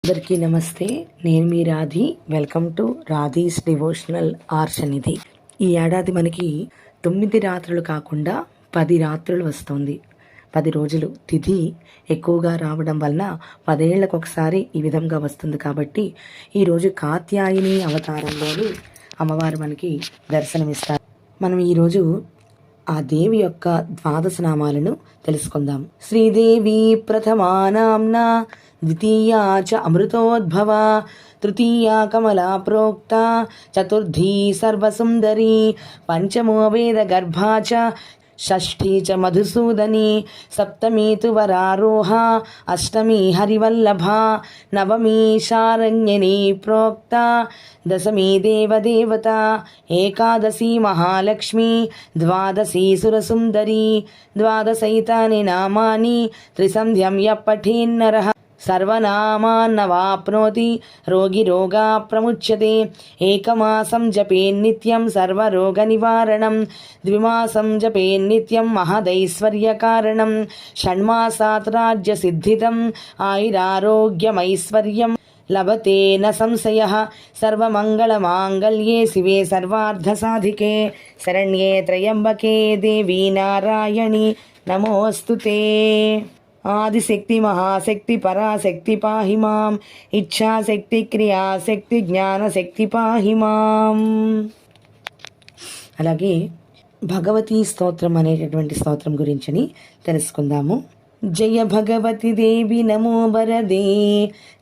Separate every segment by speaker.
Speaker 1: అందరికీ నమస్తే. నేను మీ Radhi. Welcome to Radhi's devotional Arshanidhi. ఈ ఏడాది మనకి 9 రాత్రులు కాకుండా 10 రాత్రులు వస్తుంది. 10 రోజులు తిథి ఎక్కువగా రావడం వలన 10 ఏళ్లకు ఒకసారి ఈ విధంగా వస్తుంది. కాబట్టి ఈరోజు కాత్యాయని అవతారంలోని అమ్మవారు మనకి దర్శనమిస్తారు. మనం ఈరోజు ఆ దేవి యొక్క ద్వాదశ నామాలను తెలుసుకుందాం. శ్రీదేవి ప్రథమా నామ్నా, ద్వితీయా చ అమృతోద్భవ, తృతీయా కమలా ప్రోక్త, చతుర్థీ సర్వసుందరి, పంచమో వేద గర్భా చ, షష్ఠీ చ మధుసూదని, సప్తమీ తు వరారోహ, అష్టమీ హరివల్లభ, నవమీ శారణ్యనీ ప్రోక్త, దశమీ దేవదేవత, ఏకాదశీ మహాలక్ష్మి, ద్వాదశీ సురసుందరి. ద్వాదశైతాని నామాని త్రిసంధ్యం యః పఠేన్నరః సర్వనామాన్నవాప్నోతి, రోగి రోగా ప్రముచ్యతే. ఏకమాసం జపేన్నిత్యం సర్వరోగ నివారణం, ద్విమాసం జపేన్నిత్యం మహదైశ్వర్యకారణం, షణ్మాసాత్ రాజ్యసిద్ధిదం, ఆయురారోగ్యమైశ్వర్యం లభతే న సంశయః. సర్వమంగళమాంగళ్యే శివే సర్వార్థసాధికే, శరణ్యే త్రయంబకే దేవీ నారాయణి నమోస్తుతే. ఆదిశక్తి మహాశక్తి పరాశక్తి పాహి మాం, ఇచ్ఛాశక్తి క్రియాశక్తి జ్ఞానశక్తి పాహి మాం. అలాగే భగవతీ స్తోత్రం అనేటటువంటి స్తోత్రం గురించి తెలుసుకుందాము. జయ భగవతి దేవి నమో వరదే,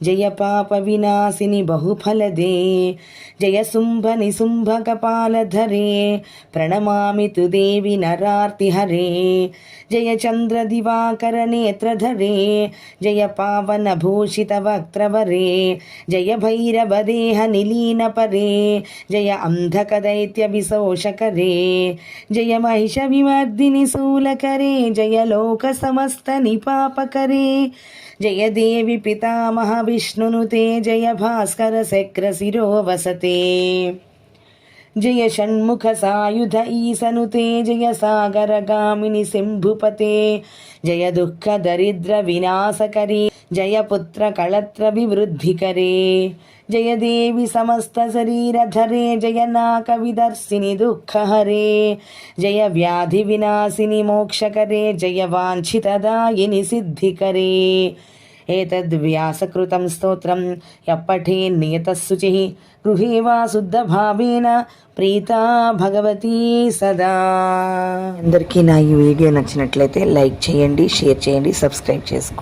Speaker 1: జయ పాప వినాశిని బహుఫలదే, జయ శుంభ నిశుంభ కపాలధరే, ప్రణమామి తు దేవి నరార్తిహరే. జయ చంద్ర దివాకర నేత్రధరే, జయ పావన భూషిత వక్త్రవరే, జయ భైరవ దేహ నిలీన పరే, జయ అంధక దైత్య విశోషకరే, జయ మహిష విమర్దిని శూలకరే, జయ లోక సమస్త నిపాపకరే, జయ దేవి పితామహ విష్ణునుతే, జయ భాస్కర శక్ర శిరో వసతే, జయ షణ్ముఖ సాయుధ ఈసనుతే, జయ సాగరగామిని శంభుపతే, జయ దుఃఖ దరిద్ర వినాశకరీ, జయ పుత్ర కళత్ర వివృద్ధికరే, జయ దేవి సమస్త శరీరధరే, జయ నాక విదర్శిని దుఃఖహరే, జయ వ్యాధి వినాశిని మోక్షకరే, జయ వాంఛితదాయిని సిద్ధికరే. ఏతద్వ్యాసకృతం స్తోత్రం యప్పఠేన్ నియతః శుచిః, గృహే వా శుద్ధభావేన ప్రీతా భగవతి సదా. అందరికీ నా ఈ వీడియో నచ్చినట్లయితే లైక్ చేయండి, షేర్ చేయండి, సబ్స్క్రైబ్ చేసుకోండి.